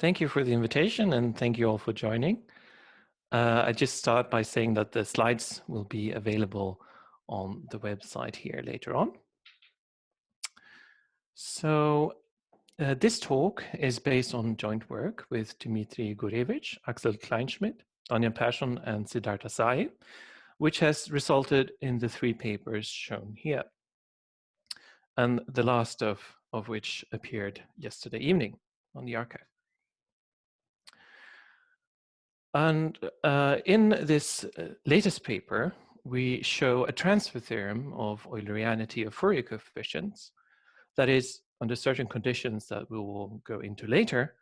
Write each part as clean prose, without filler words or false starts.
Thank you for the invitation and thank you all for joining. I just start by saying that the slides will be available on the website here later on. So this talk is based on joint work with Dmitry Gurevich, Axel Kleinschmidt, Daniel Persson, and Siddhartha Sai, which has resulted in the 3 papers shown here, and the last of which appeared yesterday evening on the archive. And in this latest paper, we show a transfer theorem of Eulerianity of Fourier coefficients, that is, under certain conditions that we will go into later,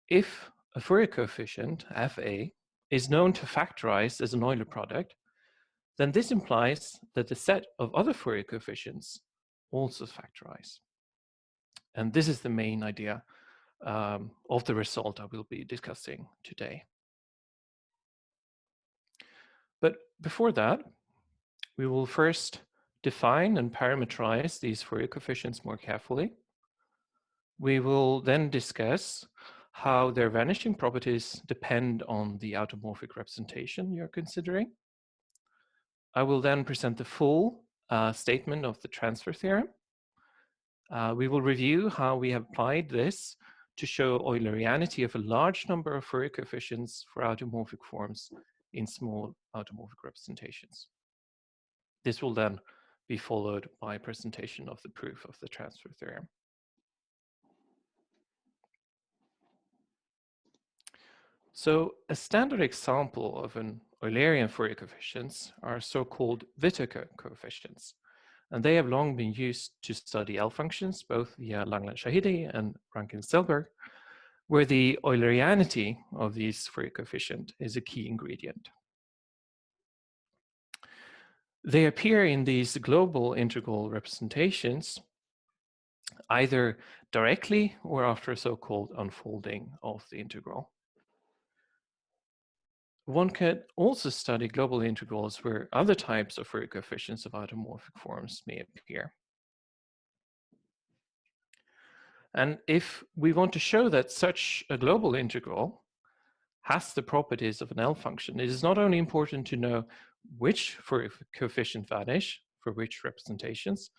if a Fourier coefficient, Fa, is known to factorize as an Euler product, then this implies that the set of other Fourier coefficients also factorize. And this is the main idea of the result I will be discussing today. But before that, we will first define and parameterize these Fourier coefficients more carefully. We will then discuss how their vanishing properties depend on the automorphic representation you're considering. I will then present the full statement of the transfer theorem. We will review how we have applied this to show Eulerianity of a large number of Fourier coefficients for automorphic forms in small automorphic representations. This will then be followed by a presentation of the proof of the transfer theorem. So a standard example of an Eulerian Fourier coefficients are so-called Whittaker coefficients, and they have long been used to study L functions, both via Langland-Shahidi and Rankin-Selberg, where the Eulerianity of these Fourier coefficient is a key ingredient. They appear in these global integral representations either directly or after a so-called unfolding of the integral. One could also study global integrals where other types of Fourier coefficients of automorphic forms may appear. And if we want to show that such a global integral has the properties of an L function, it is not only important to know which Fourier coefficient vanish for which representations,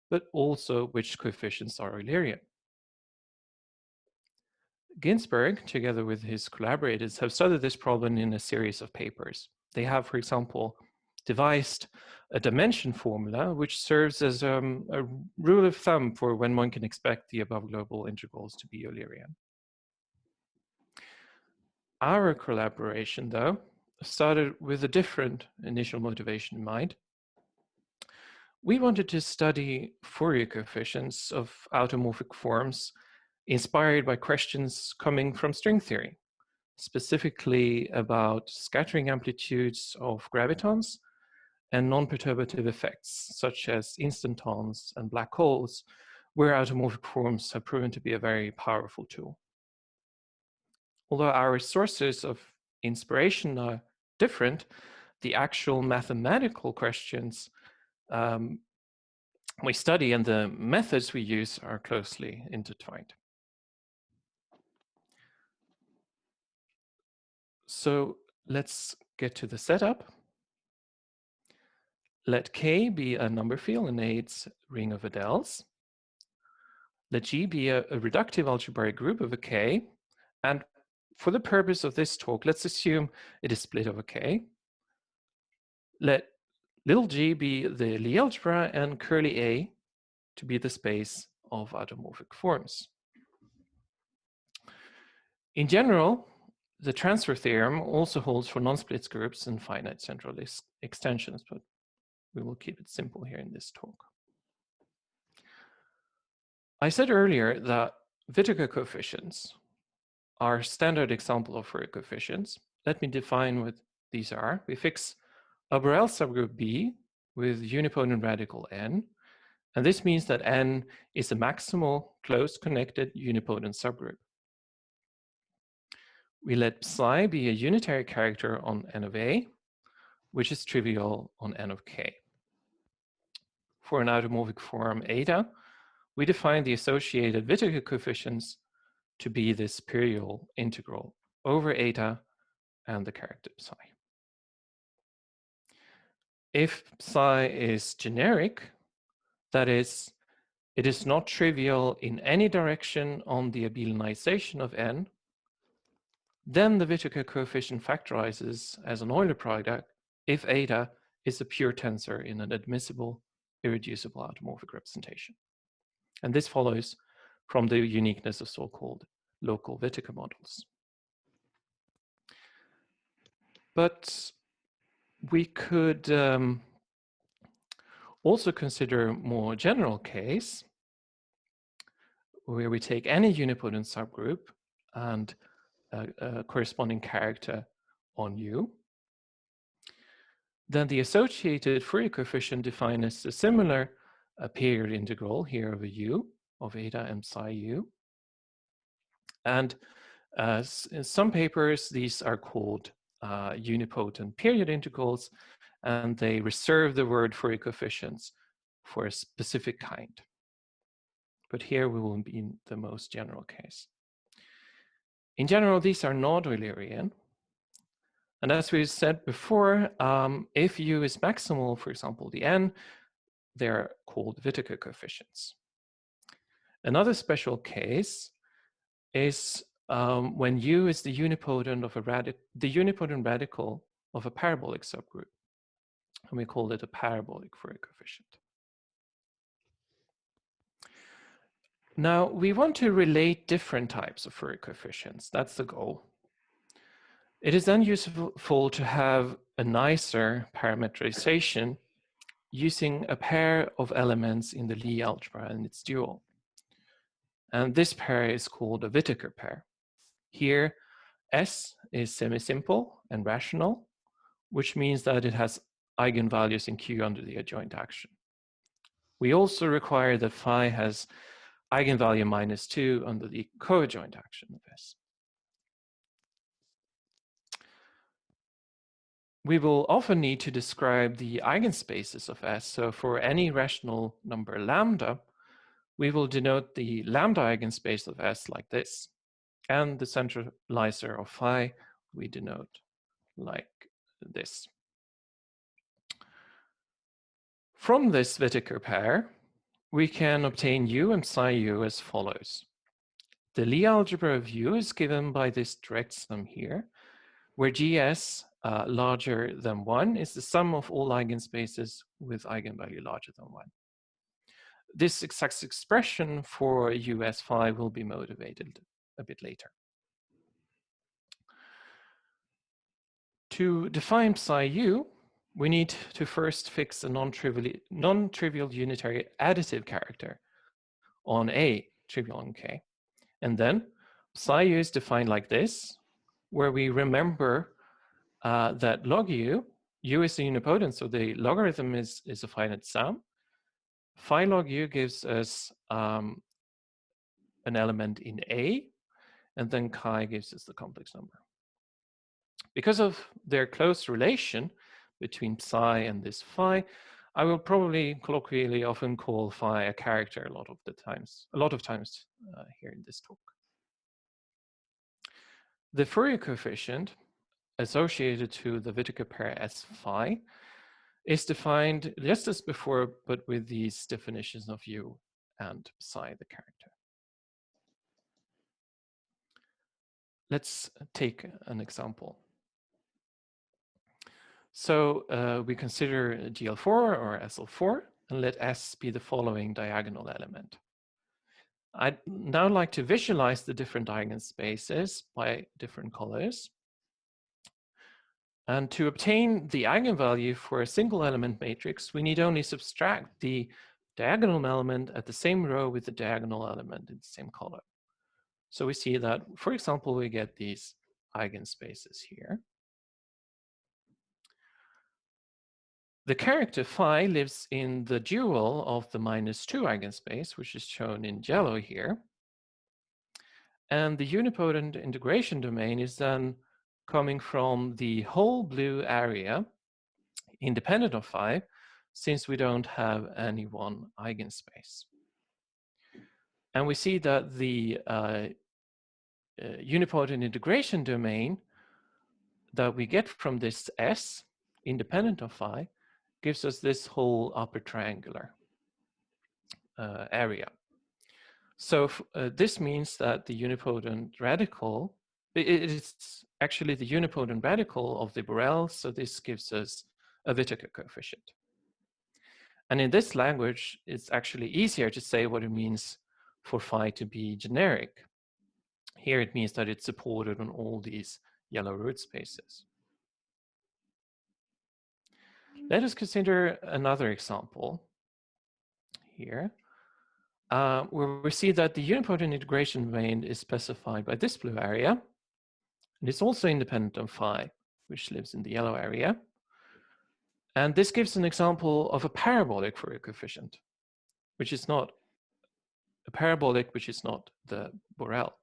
but also which coefficients are Eulerian. Ginzburg, together with his collaborators, have studied this problem in a series of papers. They have, for example, devised a dimension formula which serves as a rule of thumb for when one can expect the above global integrals to be Eulerian. Our collaboration, though, started with a different initial motivation in mind. We wanted to study Fourier coefficients of automorphic forms inspired by questions coming from string theory, specifically about scattering amplitudes of gravitons and non-perturbative effects, such as instantons and black holes, where automorphic forms have proven to be a very powerful tool. Although our sources of inspiration are different, the actual mathematical questions we study and the methods we use are closely intertwined. So let's get to the setup. Let K be a number field in A's ring of Adels. Let G be a reductive algebraic group of a K. And for the purpose of this talk, let's assume it is split over K. Let little g be the Lie algebra and curly A to be the space of automorphic forms. In general, the transfer theorem also holds for non-split groups and finite central extensions, but we will keep it simple here in this talk. I said earlier that Whittaker coefficients are a standard example of Fourier coefficients. Let me define what these are. We fix a Borel subgroup B with unipotent radical n, and this means that n is a maximal closed connected unipotent subgroup. We let psi be a unitary character on n of A, which is trivial on n of K. For an automorphic form eta, we define the associated Whittaker coefficients to be this periodic integral over eta and the character psi. If psi is generic, that is, it is not trivial in any direction on the abelianization of n, then the Whittaker coefficient factorizes as an Euler product if eta is a pure tensor in an admissible, irreducible automorphic representation. And this follows from the uniqueness of so-called local Whittaker models. But we could also consider a more general case where we take any unipotent subgroup and a corresponding character on U. Then the associated Fourier coefficient defined as a similar period integral here over U of eta and psi U. And in some papers, these are called unipotent period integrals, and they reserve the word Fourier coefficients for a specific kind. But here we will be in the most general case. In general, these are not Eulerian. And as we said before, if U is maximal, for example, the n, they're called Whittaker coefficients. Another special case is when U is the unipotent of the unipotent radical of a parabolic subgroup, and we call it a parabolic Fourier coefficient. Now, we want to relate different types of Fourier coefficients. That's the goal. It is then useful to have a nicer parametrization using a pair of elements in the Lie algebra and its dual. And this pair is called a Whittaker pair. Here, S is semi-simple and rational, which means that it has eigenvalues in Q under the adjoint action. We also require that phi has eigenvalue -2 under the coadjoint action of S. We will often need to describe the eigenspaces of S. So for any rational number lambda, we will denote the lambda eigenspace of S like this. And the centralizer of phi we denote like this. From this Whittaker pair, we can obtain U and psi U as follows. The Lie algebra of U is given by this direct sum here, where GS larger than 1 is the sum of all eigenspaces with eigenvalue larger than 1. This exact expression for US phi will be motivated a bit later. To define psi U, we need to first fix a non-trivial unitary additive character on A trivial on K. And then psi U is defined like this, where we remember that log U is the unipotent, so the logarithm is a finite sum. Phi log U gives us an element in A, and then chi gives us the complex number. Because of their close relation between psi and this phi, I will probably colloquially often call phi a character a lot of times here in this talk. The Fourier coefficient associated to the Whittaker pair S phi is defined just as before, but with these definitions of U and psi, the character. Let's take an example. So we consider GL4 or SL4, and let S be the following diagonal element. I'd now like to visualize the different eigenspaces by different colors. And to obtain the eigenvalue for a single element matrix, we need only subtract the diagonal element at the same row with the diagonal element in the same color. So we see that, for example, we get these eigenspaces here. The character phi lives in the dual of the -2 eigenspace, which is shown in yellow here. And the unipotent integration domain is then coming from the whole blue area, independent of phi, since we don't have any one eigenspace. And we see that the unipotent integration domain that we get from this S, independent of phi, gives us this whole upper triangular area. So this means that the unipotent radical, it's actually the unipotent radical of the Borel, so this gives us a Whittaker coefficient. And in this language, it's actually easier to say what it means for phi to be generic. Here it means that it's supported on all these yellow root spaces. Let us consider another example here, where we see that the unipotent integration domain is specified by this blue area, and it's also independent of phi, which lives in the yellow area. And this gives an example of a parabolic Fourier coefficient, which is not a parabolic, which is not the Borel.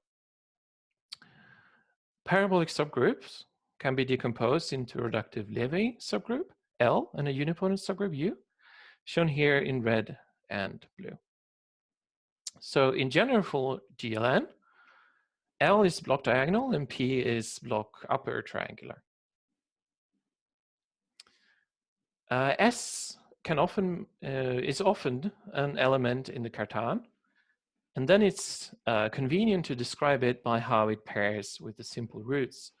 Parabolic subgroups can be decomposed into a reductive Levy subgroup, L, and a unipotent subgroup, U, shown here in red and blue. So in general for GLN, L is block diagonal and P is block upper triangular. S can often is often an element in the Cartan, and then it's convenient to describe it by how it pairs with the simple roots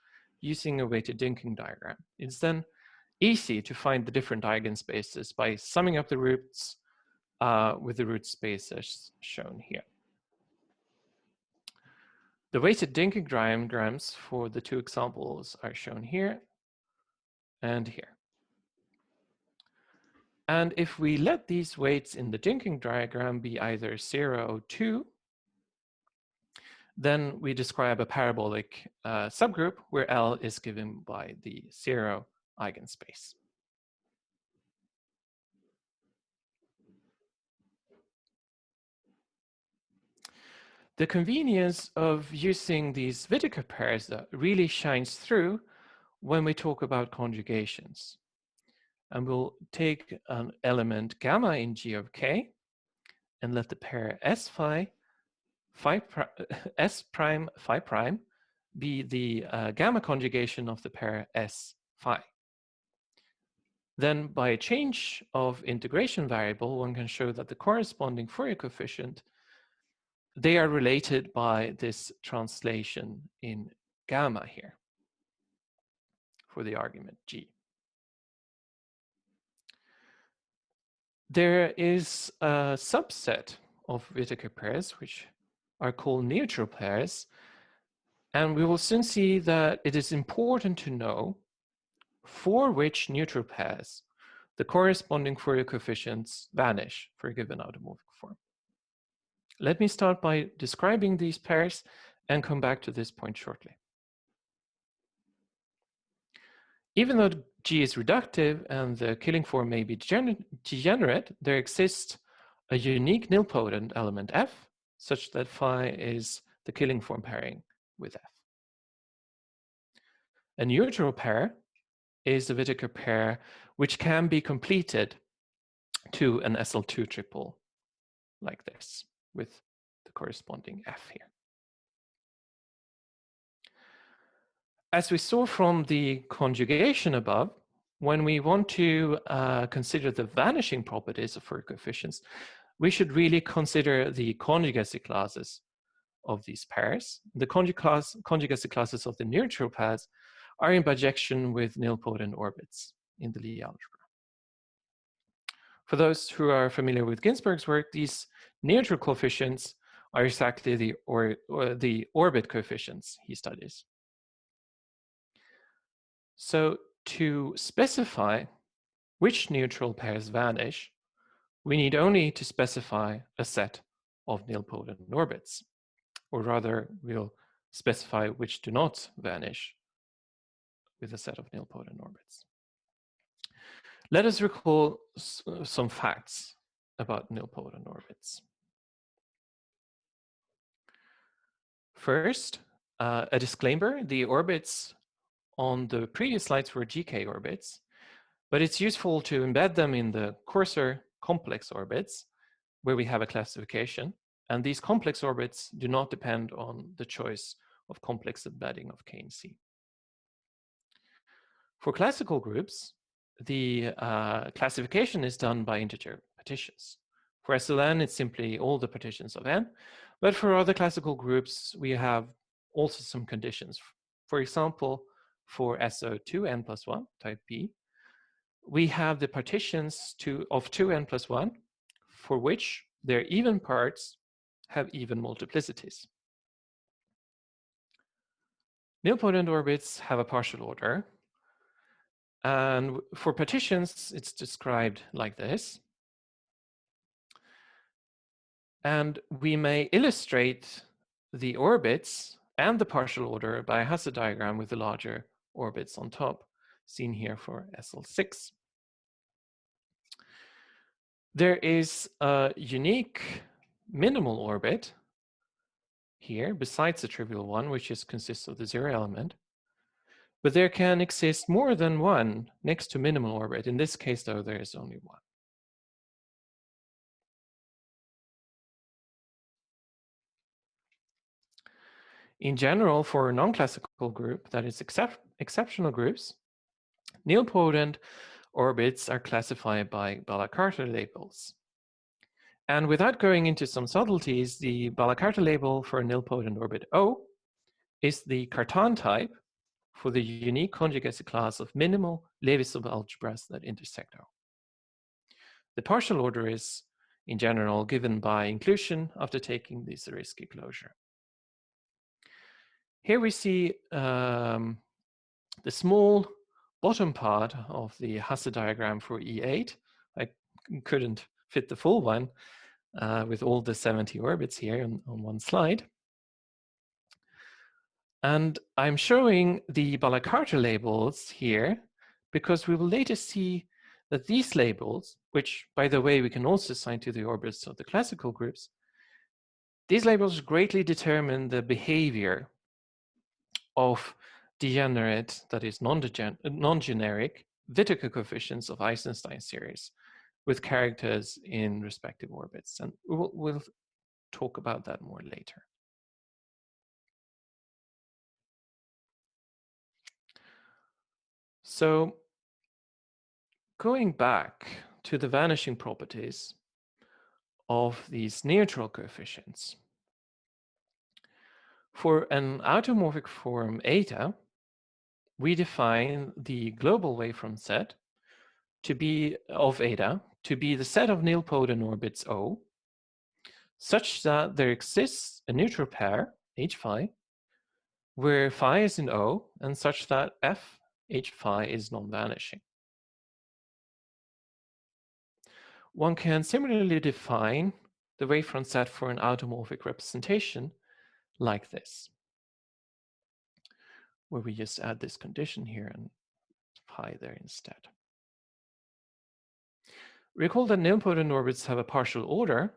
using a weighted Dynking diagram. It's then easy to find the different eigenspaces by summing up the roots with the root spaces shown here. The weighted Dynking diagrams for the two examples are shown here and here. And if we let these weights in the Dynking diagram be either 0 or 2, then we describe a parabolic subgroup where L is given by the 0 eigenspace. The convenience of using these Whittaker pairs that really shines through when we talk about conjugations. And we'll take an element gamma in G of K and let the pair S phi, S prime, phi prime be the gamma conjugation of the pair S phi. Then by a change of integration variable, one can show that the corresponding Fourier coefficient, they are related by this translation in gamma here for the argument G. There is a subset of Whittaker pairs which are called neutral pairs, and we will soon see that it is important to know for which neutral pairs the corresponding Fourier coefficients vanish for a given automorphic form. Let me start by describing these pairs and come back to this point shortly. Even though G is reductive and the killing form may be degenerate, there exists a unique nilpotent element F, such that phi is the killing form pairing with F. A neutral pair is the Whittaker pair which can be completed to an SL2 triple like this with the corresponding F here. As we saw from the conjugation above, when we want to consider the vanishing properties of Fourier coefficients, we should really consider the conjugacy classes of these pairs. The conjugacy classes of the neutral pairs are in bijection with nilpotent orbits in the Lie algebra. For those who are familiar with Ginzburg's work, these neutral coefficients are exactly the orbit coefficients he studies. So to specify which neutral pairs vanish, we need only to specify a set of nilpotent orbits, or rather we'll specify which do not vanish with a set of nilpotent orbits. Let us recall some facts about nilpotent orbits. First, a disclaimer, the orbits on the previous slides were GK orbits, but it's useful to embed them in the coarser complex orbits where we have a classification. And these complex orbits do not depend on the choice of complex embedding of K and C. For classical groups, the classification is done by integer partitions. For SLN, it's simply all the partitions of n. But for other classical groups, we have also some conditions. For example, for SO2 n plus 1, type B, we have the partitions of 2n plus 1, for which their even parts have even multiplicities. Nilpotent orbits have a partial order. And for partitions, it's described like this. And we may illustrate the orbits and the partial order by a Hasse diagram with the larger orbits on top, seen here for SL6. There is a unique minimal orbit here, besides the trivial one, which consists of the zero element. But there can exist more than one next to minimal orbit. In this case, though, there is only one. In general, for a non-classical group, that is exceptional groups, nilpotent orbits are classified by Bala-Carter labels. And without going into some subtleties, the Bala-Carter label for a nilpotent orbit O is the Cartan type for the unique conjugacy class of minimal Levi subalgebras that intersect O. The partial order is, in general, given by inclusion after taking the Zariski closure. Here we see the small bottom part of the Hasse diagram for E8. I couldn't fit the full one with all the 70 orbits here on one slide. And I'm showing the Bala-Carter labels here because we will later see that these labels, which, by the way, we can also assign to the orbits of the classical groups, these labels greatly determine the behavior of degenerate, that is non-generic, Whittaker coefficients of Eisenstein series with characters in respective orbits. And we'll talk about that more later. So going back to the vanishing properties of these neutral coefficients, for an automorphic form eta, we define the global wavefront set to be of eta to be the set of nilpotent orbits O, such that there exists a neutral pair, H phi, where phi is in O, and such that F H phi is non-vanishing. One can similarly define the wavefront set for an automorphic representation like this, where we just add this condition here and phi there instead. Recall that nilpotent orbits have a partial order,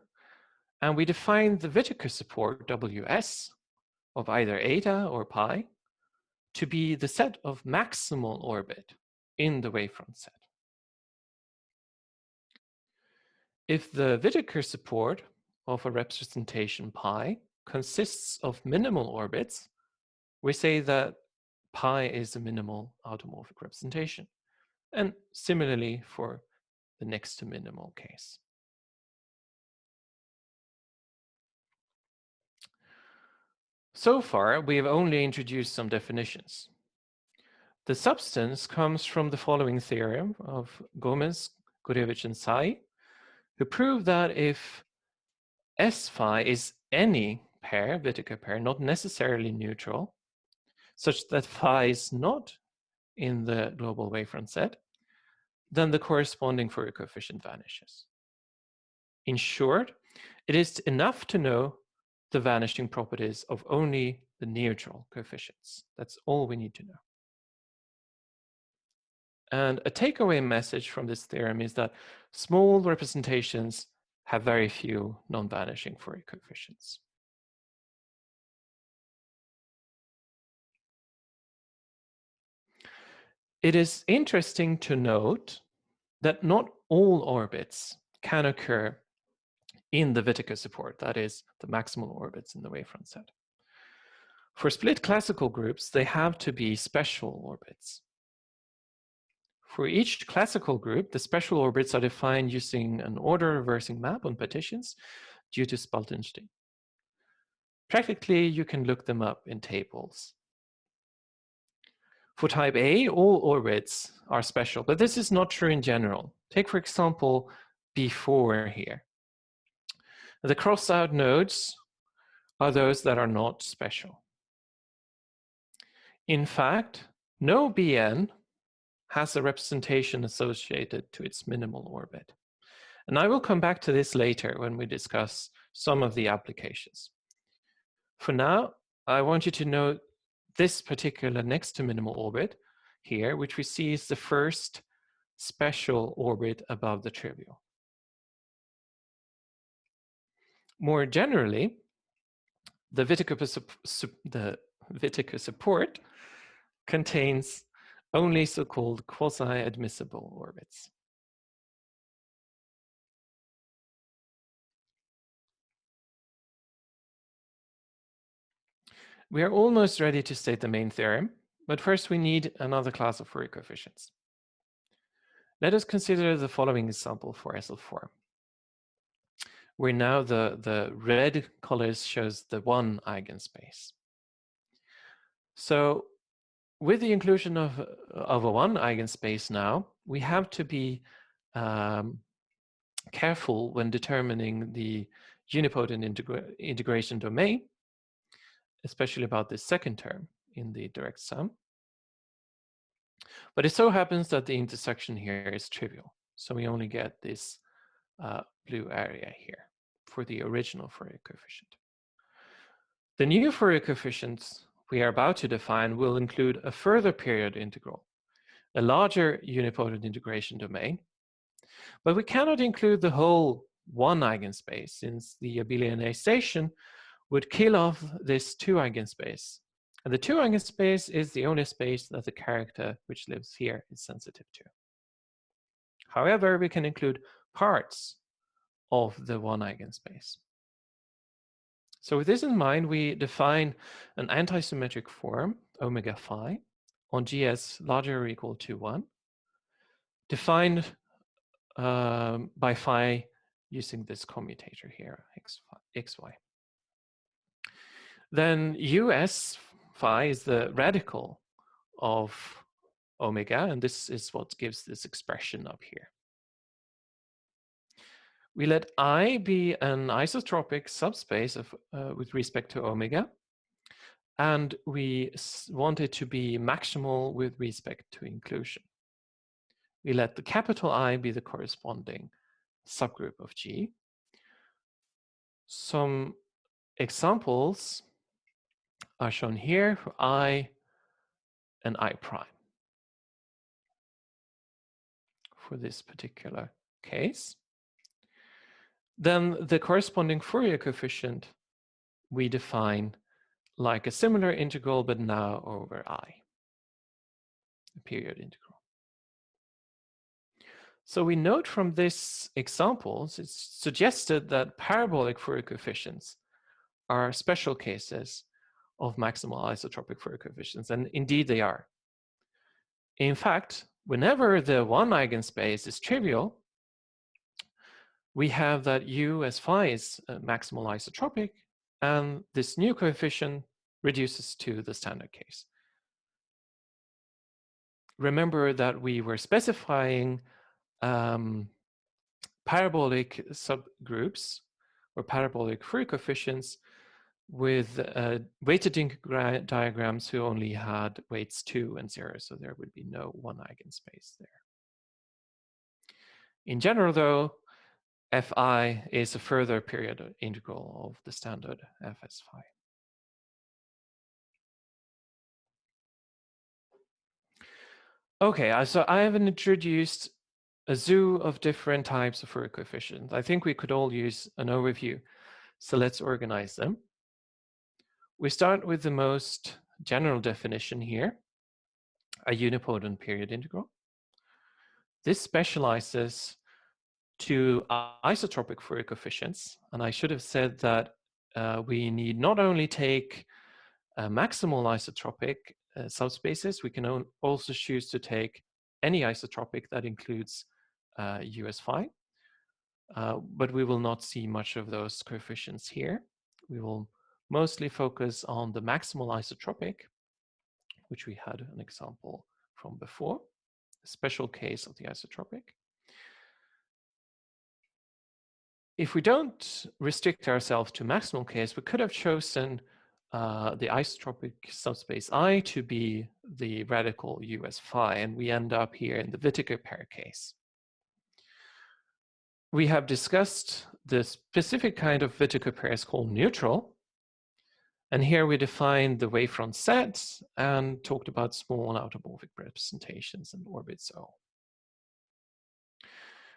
and we define the Whittaker support, Ws, of either eta or pi, to be the set of maximal orbit in the wavefront set. If the Whittaker support of a representation pi consists of minimal orbits, we say that pi is a minimal automorphic representation. And similarly for the next to minimal case. So far, we have only introduced some definitions. The substance comes from the following theorem of Gomez, Gurevich, and Tsai, who proved that if S phi is any pair, Whittaker pair, not necessarily neutral, such that phi is not in the global wavefront set, then the corresponding Fourier coefficient vanishes. In short, it is enough to know the vanishing properties of only the neutral coefficients. That's all we need to know. And a takeaway message from this theorem is that small representations have very few non-vanishing Fourier coefficients. It is interesting to note that not all orbits can occur in the Whittaker support, that is, the maximal orbits in the wavefront set. For split classical groups, they have to be special orbits. For each classical group, the special orbits are defined using an order reversing map on partitions due to Spaltenstein. Practically, you can look them up in tables. For type A, all orbits are special, but this is not true in general. Take, for example, B4 here. The crossed out nodes are those that are not special. In fact, no Bn has a representation associated to its minimal orbit. And I will come back to this later when we discuss some of the applications. For now, I want you to note this particular next to minimal orbit here, which we see is the first special orbit above the trivial. More generally, the Whittaker support contains only so-called quasi-admissible orbits. We are almost ready to state the main theorem, but first we need another class of Fourier coefficients. Let us consider the following example for SL4, where now the red colors shows the one eigenspace. So with the inclusion of a one eigenspace now, we have to be careful when determining the unipotent integration domain, especially about the second term in the direct sum. But it so happens that the intersection here is trivial. So we only get this blue area here for the original Fourier coefficient. The new Fourier coefficients we are about to define will include a further period integral, a larger unipotent integration domain, but we cannot include the whole one eigenspace since the abelianization would kill off this two eigenspace. And the two eigenspace is the only space that the character which lives here is sensitive to. However, we can include parts of the one eigenspace. So with this in mind, we define an antisymmetric form, omega phi, on GS larger or equal to 1, defined by phi using this commutator here, xy. Then US phi is the radical of omega, and this is what gives this expression up here. We let I be an isotropic subspace of, with respect to omega, and we want it to be maximal with respect to inclusion. We let the capital I be the corresponding subgroup of G. Some examples are shown here for I and I prime for this particular case. Then the corresponding Fourier coefficient we define like a similar integral, but now over I, a period integral. So we note from these examples, it's suggested that parabolic Fourier coefficients are special cases of maximal isotropic Fourier coefficients, and indeed they are. In fact, whenever the one eigenspace is trivial, we have that U as phi is maximal isotropic, and this new coefficient reduces to the standard case. Remember that we were specifying parabolic subgroups or parabolic Fourier coefficients with weighted diagrams who only had weights 2 and 0, so there would be no one eigenspace there. In general, though, Fi is a further period integral of the standard Fs phi. Okay, so I have introduced a zoo of different types of Fourier coefficients. I think we could all use an overview, so let's organize them. We start with the most general definition here, a unipotent period integral. This specializes to isotropic Fourier coefficients, and I should have said that we need not only take maximal isotropic subspaces, we can also choose to take any isotropic that includes US phi. But we will not see much of those coefficients here. We will mostly focus on the maximal isotropic, which we had an example from before, a special case of the isotropic. If we don't restrict ourselves to maximal case, we could have chosen the isotropic subspace I to be the radical US phi, and we end up here in the Whittaker pair case. We have discussed the specific kind of Whittaker pairs called neutral, and here we defined the wavefront sets and talked about small automorphic representations and orbits O.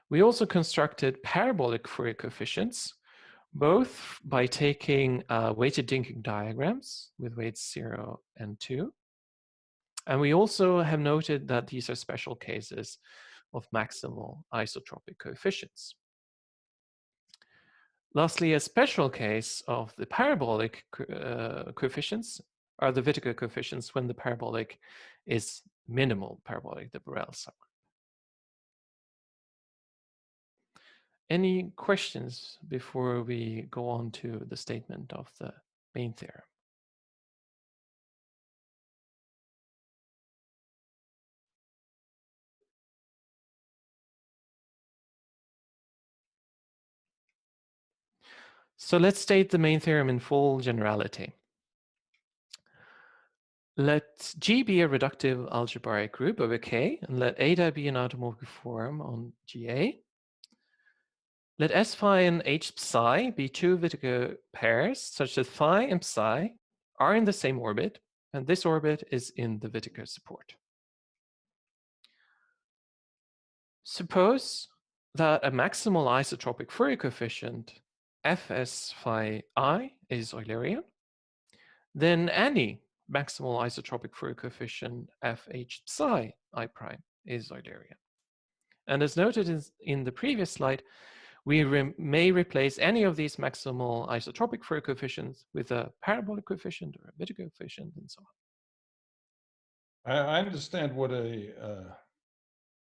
We also constructed parabolic Fourier coefficients, both by taking weighted Dynking diagrams with weights 0 and 2. And we also have noted that these are special cases of maximal isotropic coefficients. Lastly, a special case of the parabolic coefficients are the Whittaker coefficients when the parabolic is minimal parabolic, the Borel subgroup. Any questions before we go on to the statement of the main theorem? So let's state the main theorem in full generality. Let G be a reductive algebraic group over K, and let eta be an automorphic form on GA. Let S phi and H psi be two Whittaker pairs such that phi and psi are in the same orbit, and this orbit is in the Whittaker support. Suppose that a maximal isotropic Fourier coefficient Fs phi I is Eulerian, then any maximal isotropic Fourier coefficient Fh psi I prime is Eulerian. And as noted in the previous slide, we may replace any of these maximal isotropic Fourier coefficients with a parabolic coefficient or a Whittaker coefficient and so on. I understand what a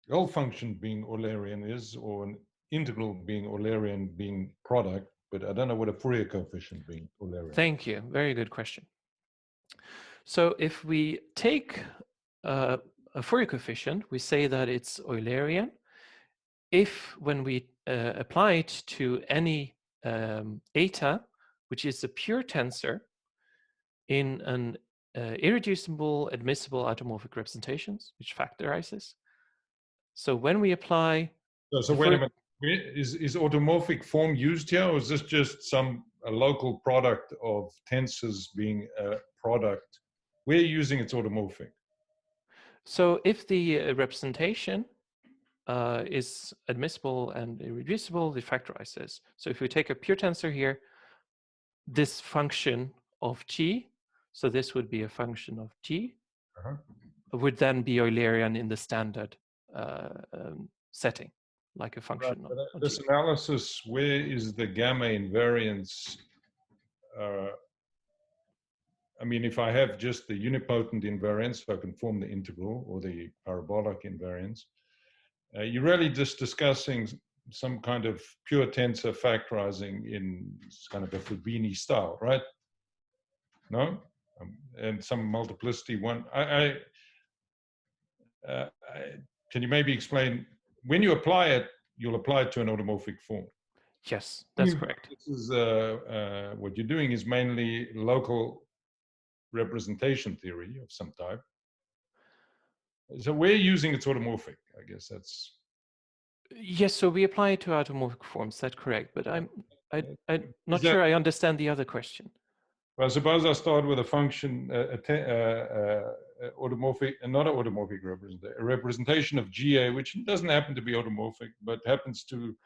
L function being Eulerian is, or an integral being Eulerian being product, but I don't know what a Fourier coefficient being Eulerian. Thank you. Very good question. So if we take a Fourier coefficient, we say that it's Eulerian if when we apply it to any eta, which is a pure tensor in an irreducible admissible automorphic representations, which factorizes. So when we apply... So wait a minute, is automorphic form used here, or is this just a local product of tensors being a product? We're using its automorphic. So if the representation is admissible and irreducible, it factorizes. So if we take a pure tensor here, this function of G, so this would be a function of G, would then be Eulerian in the standard setting, like a function of this G. analysis, where is the gamma invariance? I mean, if I have just the unipotent invariance, so I can form the integral, or the parabolic invariance, you're really just discussing some kind of pure tensor factorizing in kind of a Fubini style, right? No? And some multiplicity one. Can you maybe explain, when you apply it, you'll apply it to an automorphic form? Yes, that's correct. This is what you're doing is mainly local representation theory of some type. So we're using its automorphic, I guess that's... Yes, so we apply it to automorphic forms, that's correct. But I'm not sure I understand the other question. Well, suppose I start with a function, automorphic, and not an automorphic representation, a representation of GA, which doesn't happen to be automorphic, but happens to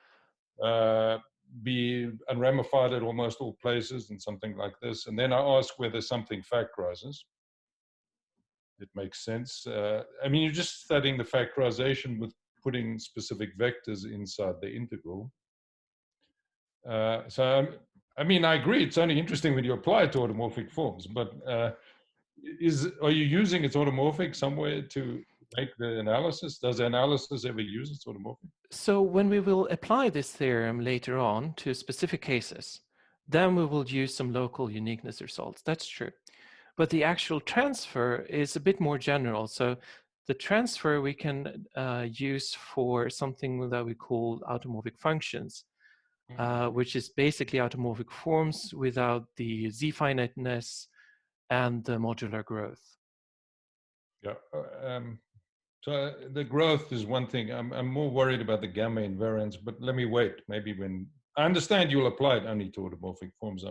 be unramified at almost all places and something like this. And then I ask whether something factorizes. It makes sense. I mean, you're just studying the factorization with putting specific vectors inside the integral. So I mean, I agree. It's only interesting when you apply it to automorphic forms, but are you using its automorphic somewhere to make the analysis? Does the analysis ever use its automorphic? So when we will apply this theorem later on to specific cases, then we will use some local uniqueness results. That's true. But the actual transfer is a bit more general. So the transfer we can use for something that we call automorphic functions, which is basically automorphic forms without the z-finiteness and the modular growth. Yeah. So the growth is one thing. I'm more worried about the gamma invariance, but let me wait. Maybe when I understand you'll apply it only to automorphic forms.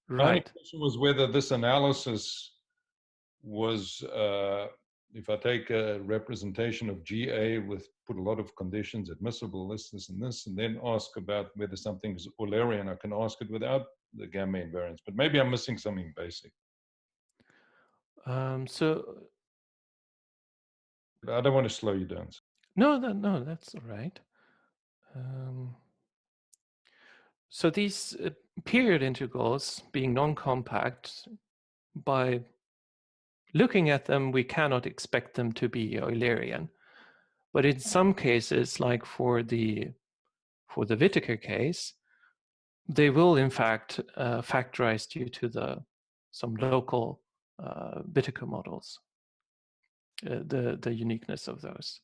My only question was whether this analysis was, if I take a representation of GA with put a lot of conditions, admissible, this, and this, and then ask about whether something is Eulerian, I can ask it without the gamma invariance. But maybe I'm missing something basic. So I don't want to slow you down. No, that's all right. So these period integrals being non-compact, by looking at them, we cannot expect them to be Eulerian. But in some cases, like for the Whittaker case, they will in fact factorize due to some local Whittaker models, the uniqueness of those.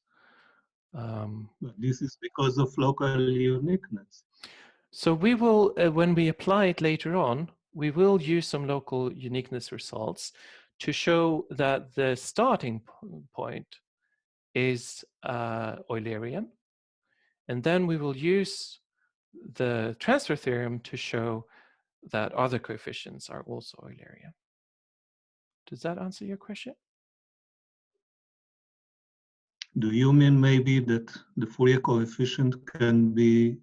This is because of local uniqueness. So we will, when we apply it later on, we will use some local uniqueness results to show that the starting point is Eulerian. And then we will use the transfer theorem to show that other coefficients are also Eulerian. Does that answer your question? Do you mean maybe that the Fourier coefficient can be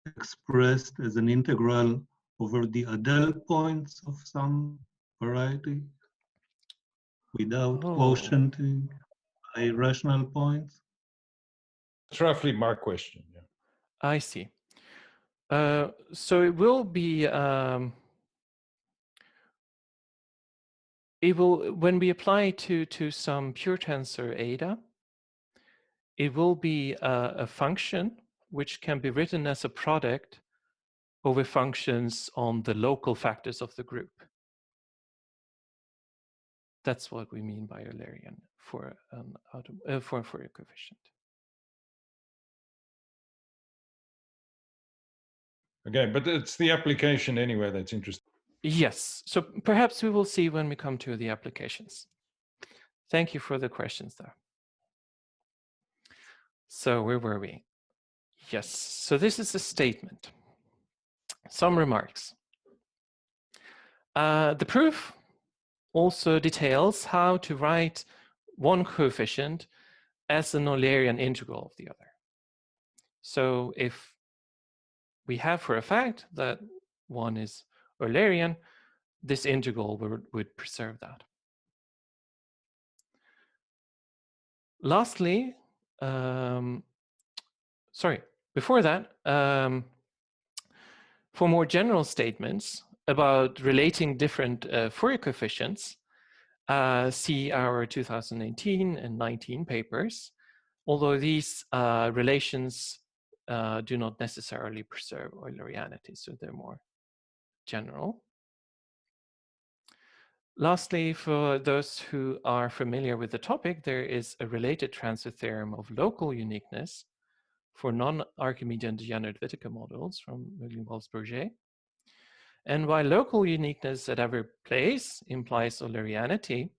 expressed as an integral over the Adel points of some variety without quotienting irrational points? That's roughly my question. Yeah. I see. So it will be, when we apply to some pure tensor eta, it will be a function which can be written as a product over functions on the local factors of the group. That's what we mean by Eulerian for a Fourier coefficient. Okay, but it's the application anyway that's interesting. Yes, so perhaps we will see when we come to the applications. Thank you for the questions there. So where were we? Yes, so this is a statement. Some remarks. The proof also details how to write one coefficient as an Eulerian integral of the other. So if we have for a fact that one is Eulerian, this integral would preserve that. Lastly, before that, for more general statements about relating different Fourier coefficients, see our 2018 and 19 papers, although these relations do not necessarily preserve Eulerianity, so they're more general. Lastly, for those who are familiar with the topic, there is a related transfer theorem of local uniqueness for non-Archimedean degenerate Whittaker models from William-Walsh-Bourget. And while local uniqueness at every place implies Eulerianity,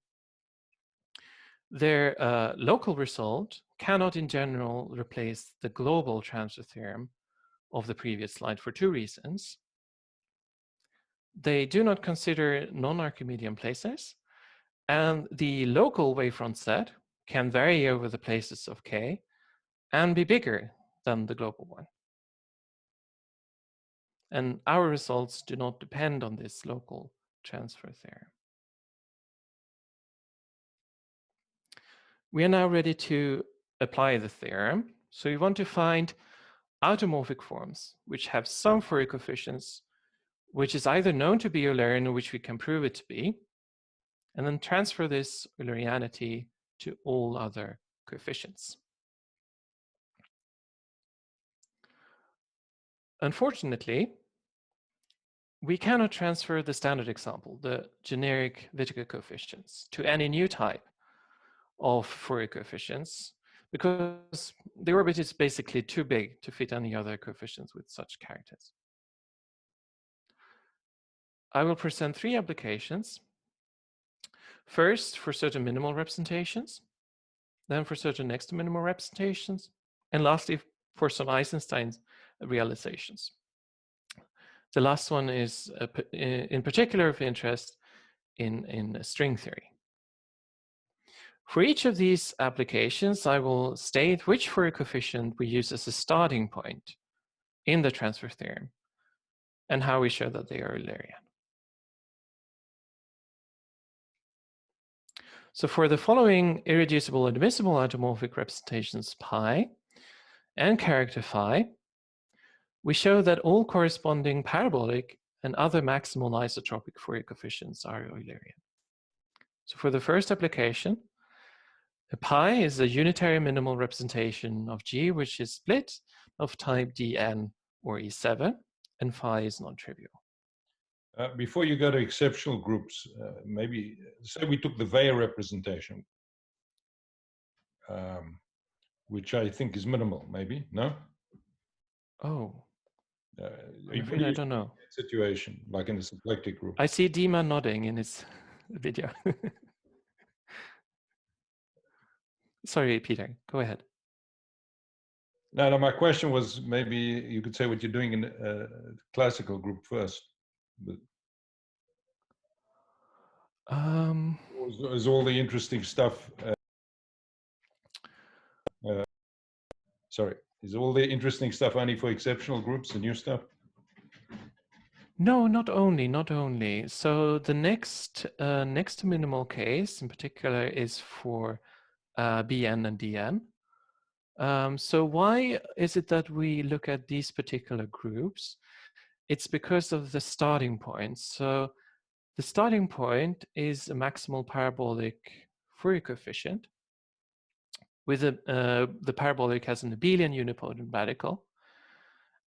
their local result cannot in general replace the global transfer theorem of the previous slide for two reasons. They do not consider non-Archimedean places, and the local wavefront set can vary over the places of K and be bigger than the global one. And our results do not depend on this local transfer theorem. We are now ready to apply the theorem. So we want to find automorphic forms which have some Fourier coefficients which is either known to be Eulerian or which we can prove it to be, and then transfer this Eulerianity to all other coefficients. Unfortunately, we cannot transfer the standard example, the generic Whittaker coefficients, to any new type of Fourier coefficients, because the orbit is basically too big to fit any other coefficients with such characters. I will present 3 applications. First, for certain minimal representations, then for certain next to minimal representations, and lastly, for some Eisenstein realizations. The last one is in particular of interest in string theory. For each of these applications, I will state which Fourier coefficient we use as a starting point in the transfer theorem and how we show that they are Eulerian. So for the following irreducible and admissible automorphic representations pi and character phi, we show that all corresponding parabolic and other maximal isotropic Fourier coefficients are Eulerian. So for the first application, a pi is a unitary minimal representation of G, which is split of type Dn or E7, and phi is non-trivial. Before you go to exceptional groups, maybe say we took the Weyer representation, which I think is minimal, maybe, no? Oh, I'm afraid I don't know. Situation, like in a symplectic group. I see Dima nodding in his video. Sorry, Peter, go ahead. No, my question was maybe you could say what you're doing in a classical group first. But is all the interesting stuff sorry, is all the interesting stuff only for exceptional groups, the new stuff? No, not only. So the next to minimal case in particular is for Bn and Dn. So why is it that we look at these particular groups? It's because of the starting point. So the starting point is a maximal parabolic Fourier coefficient with the parabolic has an abelian unipotent radical.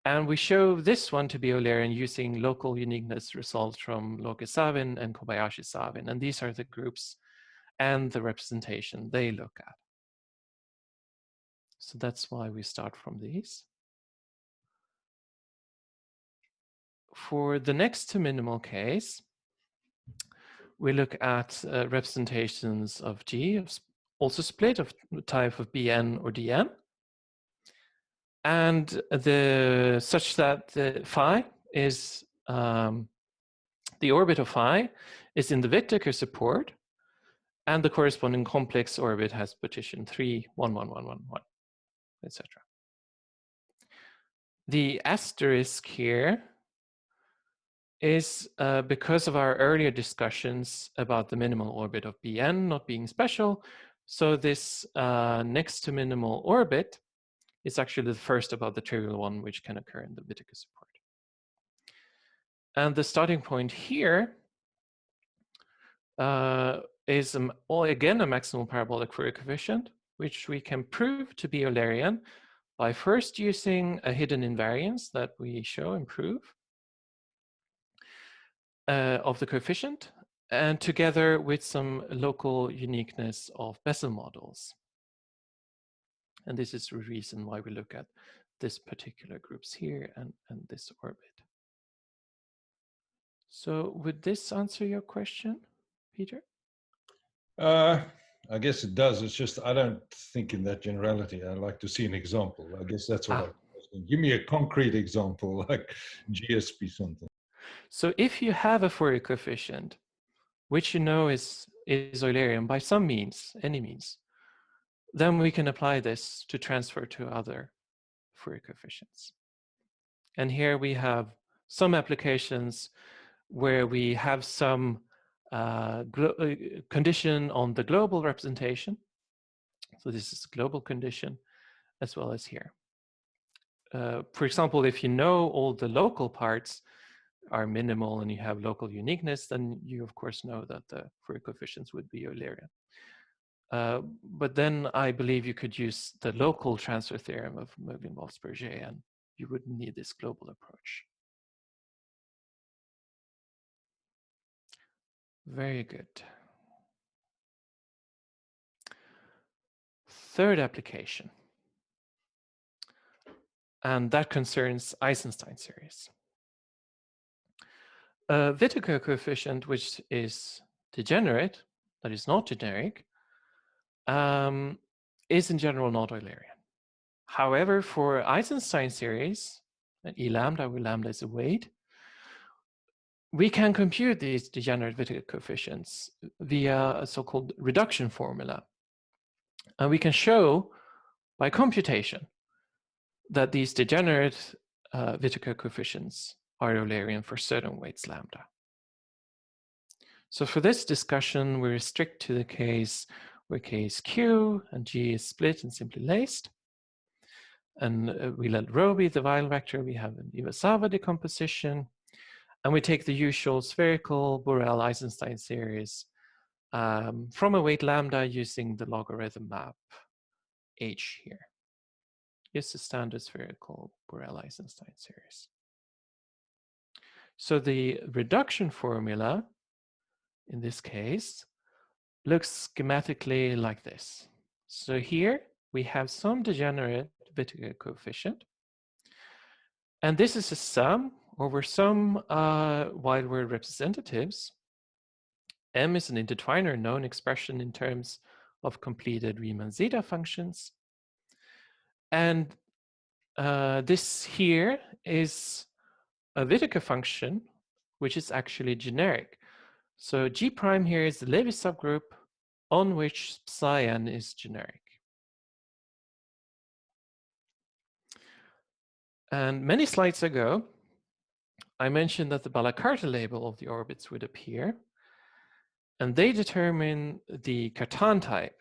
And we show this one to be Eulerian using local uniqueness results from Loke-Savin and Kobayashi-Savin. And these are the groups and the representation they look at. So that's why we start from these. For the next to minimal case, we look at representations of G, also split of type of Bn or Dn. And such that the phi is, the orbit of phi is in the Whittaker support, and the corresponding complex orbit has position 3, 1, 1, 1, 1, 1, etc. The asterisk here is because of our earlier discussions about the minimal orbit of Bn not being special. So this next to minimal orbit is actually the first above the trivial one, which can occur in the Whittaker support. And the starting point here is again a maximal parabolic Fourier coefficient, which we can prove to be Eulerian by first using a hidden invariance that we show and prove of the coefficient, and together with some local uniqueness of Bessel models. And this is the reason why we look at this particular groups here and this orbit. So would this answer your question, Peter? I guess it does. It's just I don't think in that generality. I like to see an example. I guess that's what I'm asking. Give me a concrete example, like GSP something. So if you have a Fourier coefficient, which you know is Eulerian by some means, any means, then we can apply this to transfer to other Fourier coefficients. And here we have some applications where we have some condition on the global representation. So this is a global condition as well as here. For example, if you know all the local parts, are minimal and you have local uniqueness, then you of course know that the Fourier coefficients would be Eulerian. But then I believe you could use the local transfer theorem of Moglen-Wolfsberger, and you wouldn't need this global approach. Very good. Third application, and that concerns Eisenstein series. A Whittaker coefficient which is degenerate, that is not generic, is in general not Eulerian. However, for Eisenstein series, and E lambda, where lambda is a weight, we can compute these degenerate Whittaker coefficients via a so-called reduction formula. And we can show by computation that these degenerate Whittaker coefficients are Eulerian for certain weights lambda. So for this discussion, we restrict to the case where K is Q and G is split and simply laced. And we let rho be the Weyl vector. We have an Iwasawa decomposition. And we take the usual spherical Borel-Eisenstein series from a weight lambda using the logarithm map H here. It's the standard spherical Borel-Eisenstein series. So the reduction formula, in this case, looks schematically like this. So here we have some degenerate Whittaker coefficient. And this is a sum over some wide world representatives. M is an intertwiner known expression in terms of completed Riemann zeta functions. And this here is a Whittaker function, which is actually generic. So G prime here is the Levy subgroup on which psi n is generic. And many slides ago, I mentioned that the Balakarta label of the orbits would appear, and they determine the Cartan type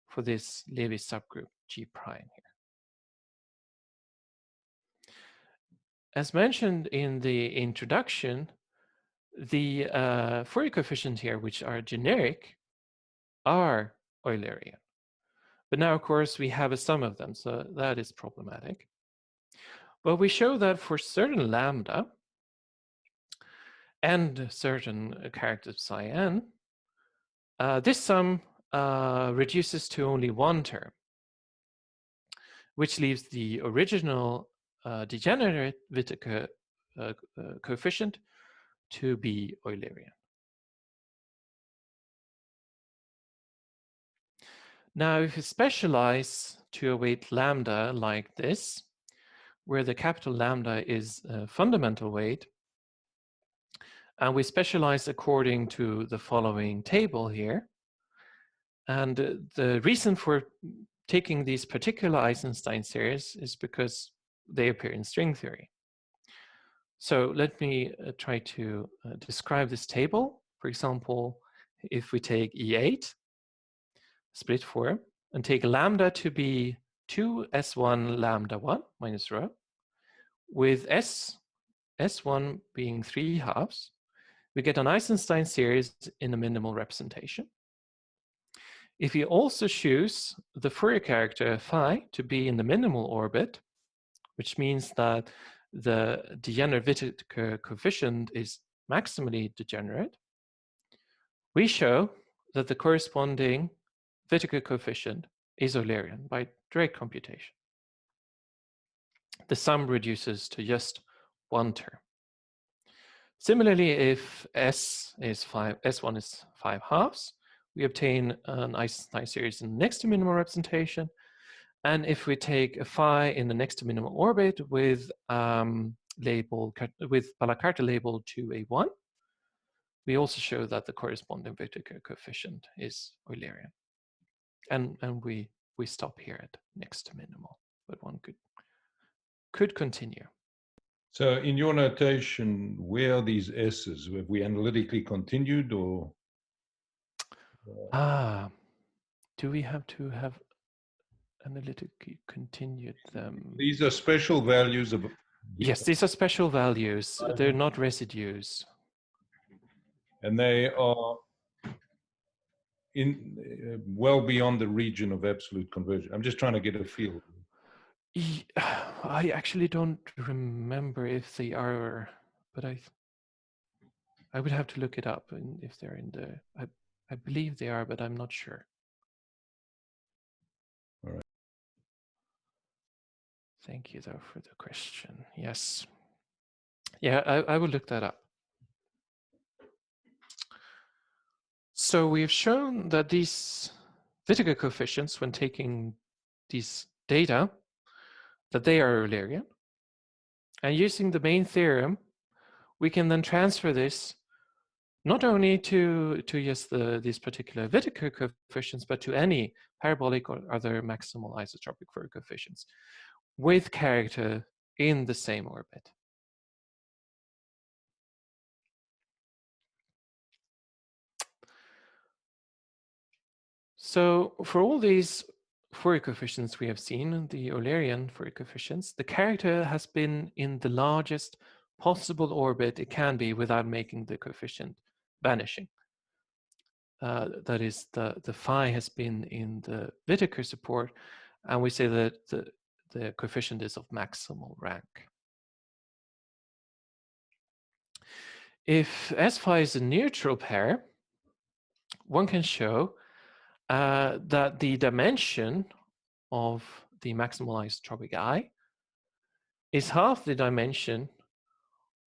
for this Levy subgroup G prime here. As mentioned in the introduction, the Fourier coefficients here, which are generic, are Eulerian. But now, of course, we have a sum of them, so that is problematic. But we show that for certain lambda and certain characters psi n, this sum reduces to only one term, which leaves the original degenerate Whittaker coefficient to be Eulerian. Now, if you specialize to a weight lambda like this, where the capital lambda is a fundamental weight, and we specialize according to the following table here. And the reason for taking these particular Eisenstein series is because they appear in string theory. So let me try to describe this table. For example, if we take E8, split form, and take lambda to be 2s1 lambda 1 minus rho, with s1 being 3/2, we get an Eisenstein series in a minimal representation. If you also choose the Fourier character phi to be in the minimal orbit, which means that the degenerate Whittaker coefficient is maximally degenerate, we show that the corresponding Whittaker coefficient is Eulerian by direct computation. The sum reduces to just one term. Similarly, if S1 is 5/2, we obtain an Eisenstein series in the next to minimal representation. And if we take a phi in the next to minimal orbit with Balakarta label 2a1, we also show that the corresponding Whittaker coefficient is Eulerian. And we stop here at next to minimal, but one could continue. So in your notation, where are these S's? Have we analytically continued or? Do we have to have analytically continued them? These are special values of Yes, these are special values. They're not residues. And they are in well beyond the region of absolute convergence. I'm just trying to get a feel. I actually don't remember if they are, but I would have to look it up, and if they're in the, I believe they are, but I'm not sure. All right. Thank you though for the question. Yes. Yeah, I will look that up. So we've shown that these Whittaker coefficients, when taking these data, that they are Eulerian. And using the main theorem, we can then transfer this not only to just these particular Whittaker coefficients, but to any parabolic or other maximal isotropic Fourier coefficients with character in the same orbit. So for all these Fourier coefficients we have seen, the Eulerian Fourier coefficients, the character has been in the largest possible orbit it can be without making the coefficient vanishing. That is, the phi has been in the Whittaker support, and we say that the coefficient is of maximal rank. If S phi is a neutral pair, one can show that the dimension of the maximal isotropic I is half the dimension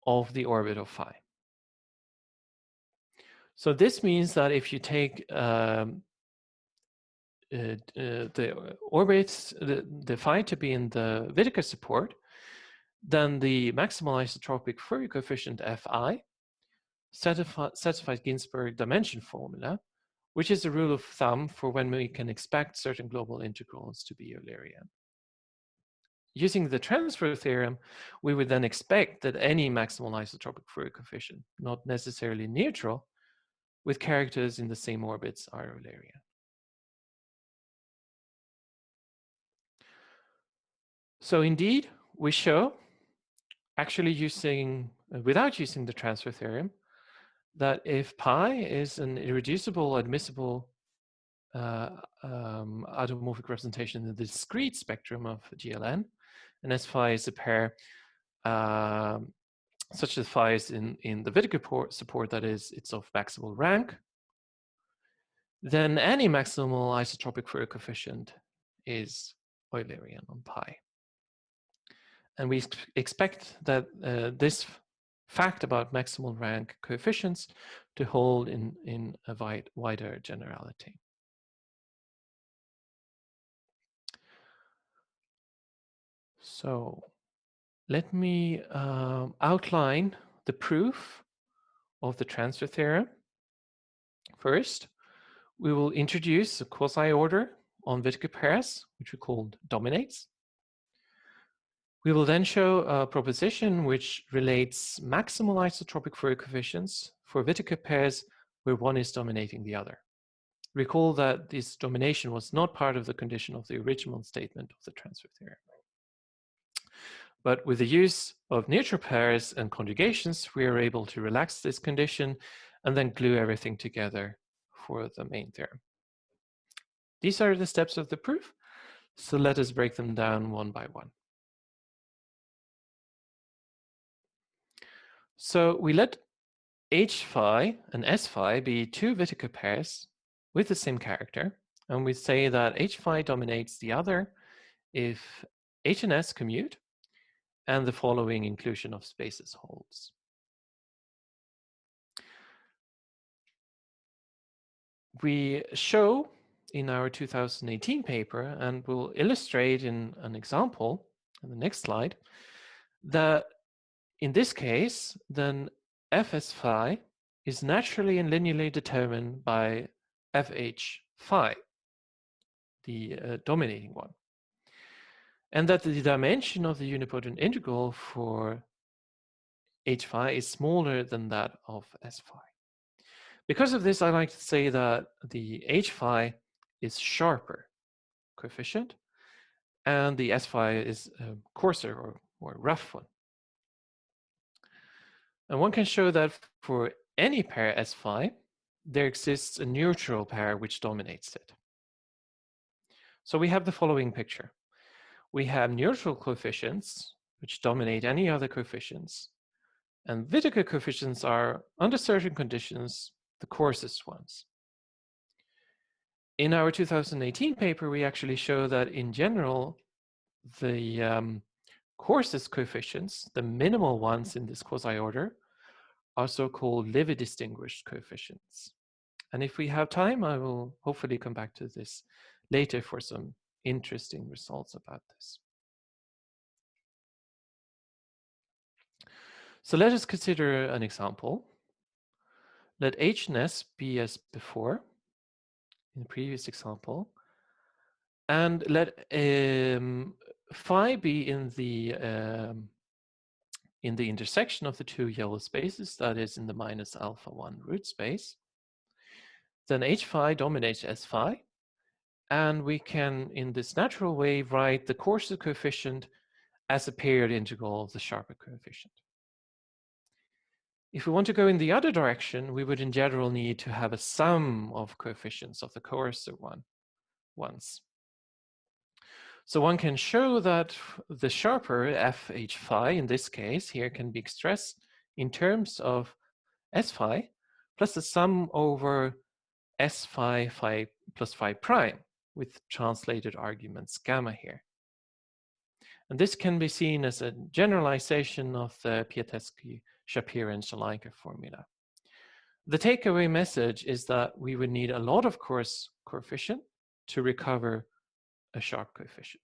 of the orbit of phi. So this means that if you take the orbits, the phi to be in the Whittaker support, then the maximal isotropic Fourier coefficient Fi satisfies Ginzburg dimension formula, which is a rule of thumb for when we can expect certain global integrals to be Eulerian. Using the transfer theorem, we would then expect that any maximal isotropic Fourier coefficient, not necessarily neutral, with characters in the same orbits are Eulerian. So indeed, we show, actually without using the transfer theorem, that if pi is an irreducible admissible automorphic representation in the discrete spectrum of GLN, and S phi is a pair such that phi is in the Whittaker support, that is, it's of maximal rank, then any maximal isotropic Fourier coefficient is Eulerian on pi. And we expect that this fact about maximal rank coefficients to hold in a wider generality. So let me outline the proof of the transfer theorem. First, we will introduce a quasi-order on Whittaker pairs, which we called dominates. We will then show a proposition which relates maximal isotropic Fourier coefficients for Whittaker pairs where one is dominating the other. Recall that this domination was not part of the condition of the original statement of the transfer theorem. But with the use of neutral pairs and conjugations, we are able to relax this condition and then glue everything together for the main theorem. These are the steps of the proof, so let us break them down one by one. So we let H phi and S phi be two Whittaker pairs with the same character, and we say that H phi dominates the other if H and S commute and the following inclusion of spaces holds. We show in our 2018 paper, and we'll illustrate in an example on the next slide, that in this case, then Fs phi is naturally and linearly determined by Fh phi, the dominating one. And that the dimension of the unipotent integral for H phi is smaller than that of S phi. Because of this, I like to say that the H phi is sharper coefficient, and the S phi is a coarser or rough one And one can show that for any pair S phi, there exists a neutral pair which dominates it. So we have the following picture. We have neutral coefficients which dominate any other coefficients. And Whittaker coefficients are, under certain conditions, the coarsest ones. In our 2018 paper, we actually show that in general, the coarsest coefficients, the minimal ones in this quasi-order, are so-called Lévy-distinguished coefficients. And if we have time, I will hopefully come back to this later for some interesting results about this. So let us consider an example. Let H and S be as before in the previous example, and let phi be in the intersection of the two yellow spaces, that is in the minus alpha 1 root space. Then H phi dominates S phi, and we can, in this natural way, write the coarser coefficient as a period integral of the sharper coefficient. If we want to go in the other direction, we would in general need to have a sum of coefficients of the coarser ones. So one can show that the sharper fh phi, in this case, here can be expressed in terms of S phi plus the sum over S phi phi plus phi prime with translated arguments gamma here. And this can be seen as a generalization of the Piatetsky, Shapiro, and Shalinka formula. The takeaway message is that we would need a lot of coarse coefficient to recover a sharp coefficient.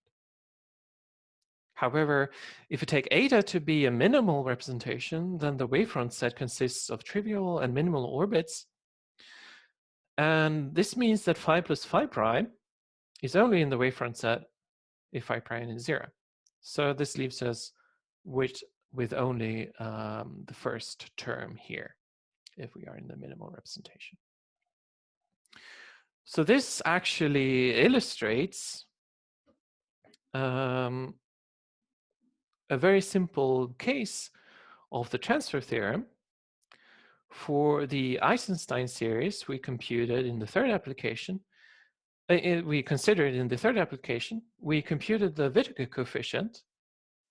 However, if you take eta to be a minimal representation, then the wavefront set consists of trivial and minimal orbits. And this means that phi plus phi prime is only in the wavefront set if phi prime is 0. So this leaves us with only the first term here, if we are in the minimal representation. So this actually illustrates a very simple case of the transfer theorem. For the Eisenstein series we computed in the third application, we considered in the third application, we computed the Whittaker coefficient.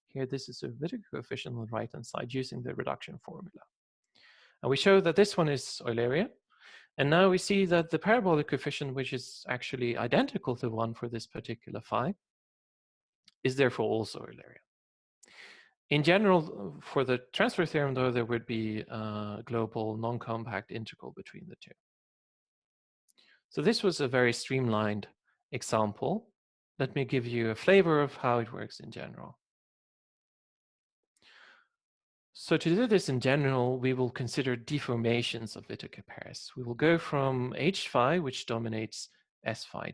Here, this is a Whittaker coefficient on the right-hand side using the reduction formula. And we show that this one is Eulerian. And now we see that the parabolic coefficient, which is actually identical to one for this particular phi, is therefore also Eulerian. In general, for the transfer theorem, though, there would be a global non-compact integral between the two. So this was a very streamlined example. Let me give you a flavor of how it works in general. So to do this in general, we will consider deformations of Whittaker pairs. We will go from H phi, which dominates S phi,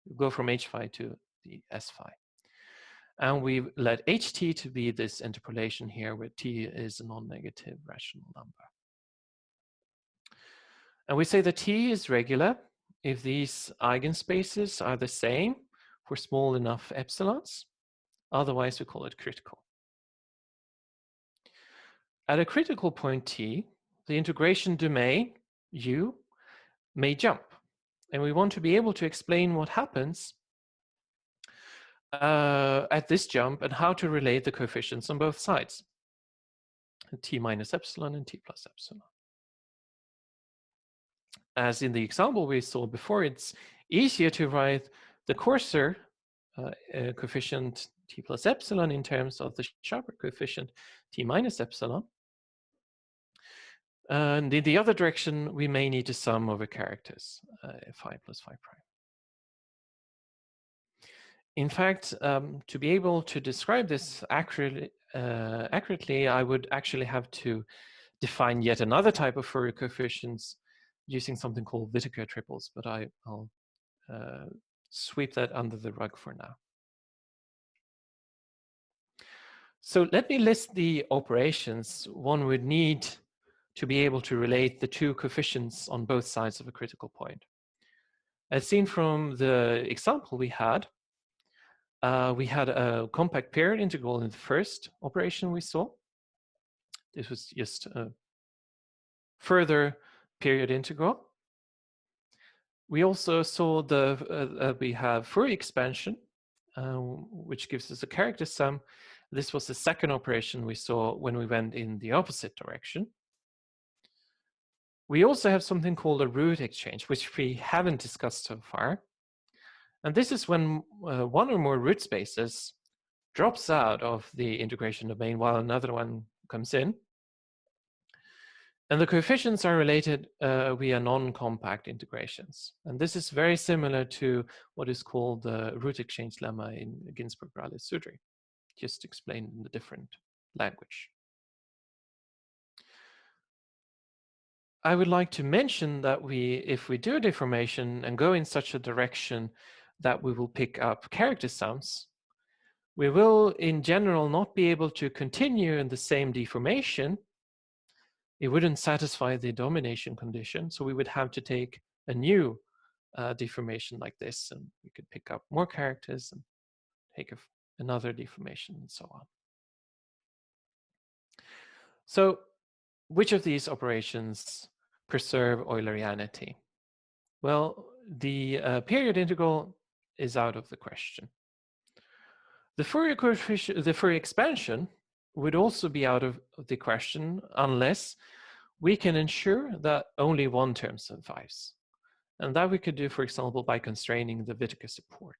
we'll go from H phi to the S phi. And we let Ht to be this interpolation here, where T is a non-negative rational number. And we say that T is regular if these eigenspaces are the same for small enough epsilons. Otherwise, we call it critical. At a critical point T, the integration domain, U, may jump. And we want to be able to explain what happens at this jump and how to relate the coefficients on both sides, T minus epsilon and T plus epsilon. As in the example we saw before, it's easier to write the coarser coefficient T plus epsilon in terms of the sharper coefficient T minus epsilon. And in the other direction, we may need to sum over characters, phi plus phi prime. In fact, to be able to describe this accurately, I would actually have to define yet another type of Fourier coefficients using something called Whittaker triples, but I'll sweep that under the rug for now. So let me list the operations one would need to be able to relate the two coefficients on both sides of a critical point. As seen from the example we had a compact period integral in the first operation we saw. This was just a further period integral. We also saw we have Fourier expansion, which gives us a character sum. This was the second operation we saw when we went in the opposite direction. We also have something called a root exchange, which we haven't discussed so far. And this is when one or more root spaces drops out of the integration domain while another one comes in. And the coefficients are related via non-compact integrations. And this is very similar to what is called the root exchange lemma in Ginzburg-Raleigh-Sudry, just explained in a different language. I would like to mention that if we do a deformation and go in such a direction that we will pick up character sums, we will in general not be able to continue in the same deformation. It wouldn't satisfy the domination condition, so we would have to take a new deformation like this, and we could pick up more characters and take another deformation and so on. So which of these operations preserve Eulerianity? Well, the period integral is out of the question. The Fourier coefficient, the Fourier expansion would also be out of the question unless we can ensure that only one term survives. And that we could do, for example, by constraining the Whittaker support.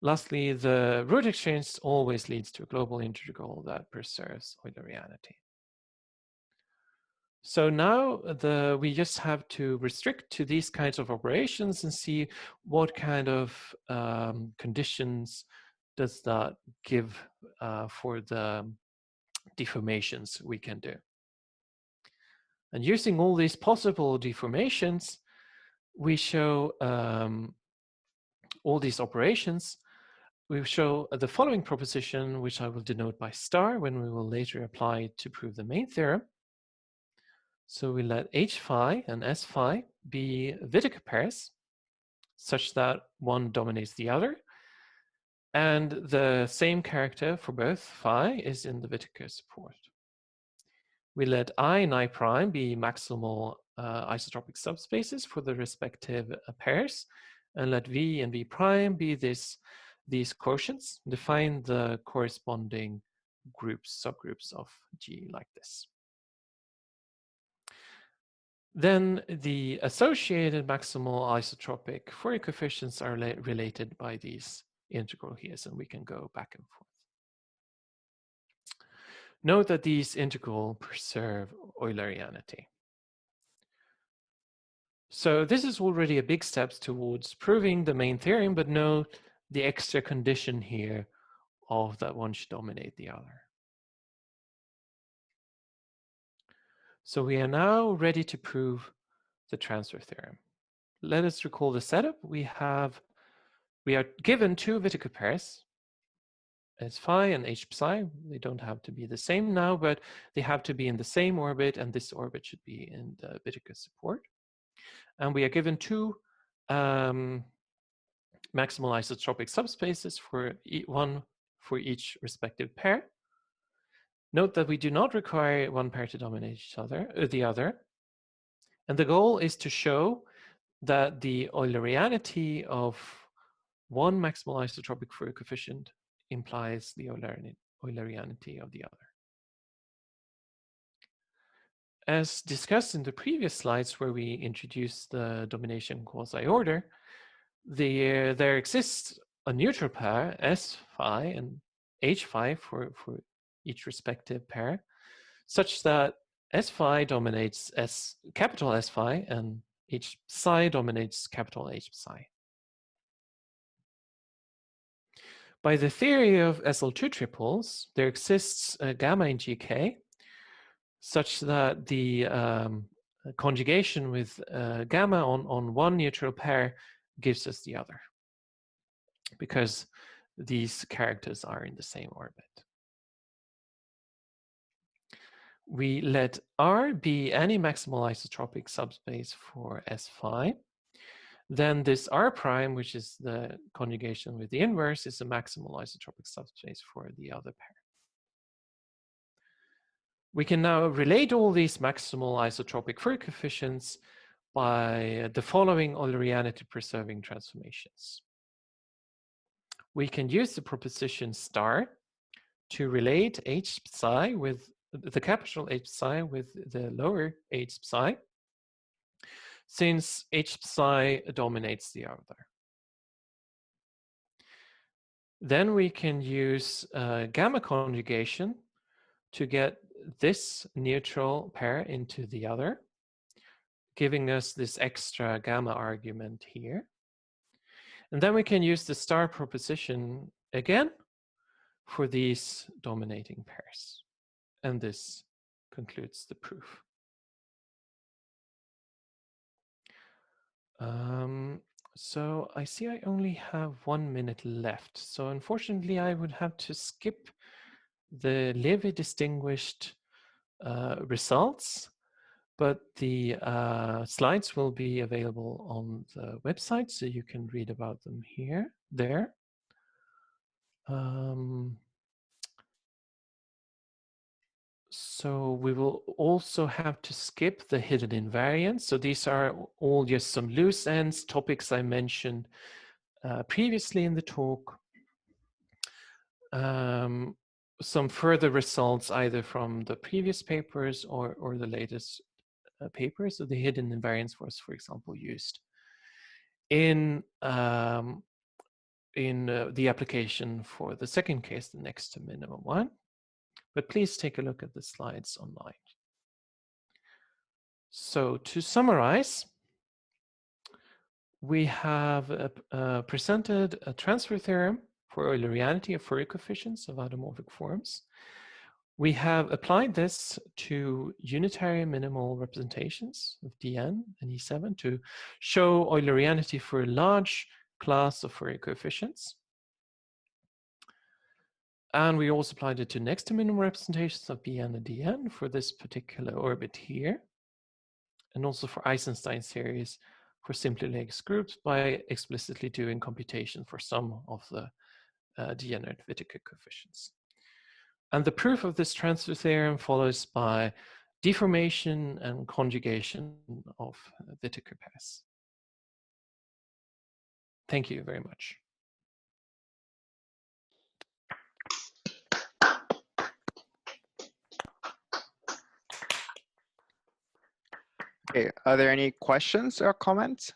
Lastly, the root exchange always leads to a global integral that preserves Eulerianity. So now we just have to restrict to these kinds of operations and see what kind of conditions does that give for the deformations we can do. And using all these possible deformations, we show all these operations. We show the following proposition, which I will denote by star when we will later apply it to prove the main theorem. So we let H phi and S phi be Whittaker pairs such that one dominates the other. And the same character for both phi is in the Whittaker support. We let I and I prime be maximal isotropic subspaces for the respective pairs, and let V and V prime be these quotients. Define the corresponding groups, subgroups of G like this. Then the associated maximal isotropic Fourier coefficients are related by these integral here, and we can go back and forth. Note that these integrals preserve Eulerianity. So this is already a big step towards proving the main theorem, but note the extra condition here of that one should dominate the other. So we are now ready to prove the transfer theorem. Let us recall the setup. We are given two Whittaker pairs, S phi and H psi. They don't have to be the same now, but they have to be in the same orbit, and this orbit should be in the Whittaker support. And we are given two maximal isotropic subspaces for one for each respective pair. Note that we do not require one pair to dominate the other. And the goal is to show that the Eulerianity of one maximal isotropic Fourier coefficient implies the Eulerianity of the other. As discussed in the previous slides where we introduced the domination quasi-order, there exists a neutral pair, S phi and H phi for each respective pair, such that S phi dominates capital S phi and H psi dominates capital H psi. By the theory of SL2 triples, there exists a gamma in GK such that the conjugation with gamma on one neutral pair gives us the other, because these characters are in the same orbit. We let R be any maximal isotropic subspace for S phi. Then this R prime, which is the conjugation with the inverse, is a maximal isotropic subspace for the other pair. We can now relate all these maximal isotropic Fourier coefficients by the following Eulerianity preserving transformations. We can use the proposition star to relate h psi with the capital H psi with the lower h psi, since h psi dominates the other. Then we can use gamma conjugation to get this neutral pair into the other, giving us this extra gamma argument here. And then we can use the star proposition again for these dominating pairs. And this concludes the proof. So I see I only have 1 minute left. So unfortunately, I would have to skip the Levy distinguished results, but the slides will be available on the website, so you can read about them there. So we will also have to skip the hidden invariants. So these are all just some loose ends, topics I mentioned previously in the talk. Some further results either from the previous papers or the latest papers. So the hidden invariance was, for example, used in the application for the second case, the next to minimum one. But please take a look at the slides online. So to summarize, we have presented a transfer theorem for Eulerianity of Fourier coefficients of automorphic forms. We have applied this to unitary minimal representations of Dn and E7 to show Eulerianity for a large class of Fourier coefficients. And we also applied it to next to minimum representations of Bn and Dn for this particular orbit here. And also for Eisenstein series for simply Lagos groups by explicitly doing computation for some of the degenerate Whittaker coefficients. And the proof of this transfer theorem follows by deformation and conjugation of Whittaker pairs. Thank you very much. Okay, are there any questions or comments?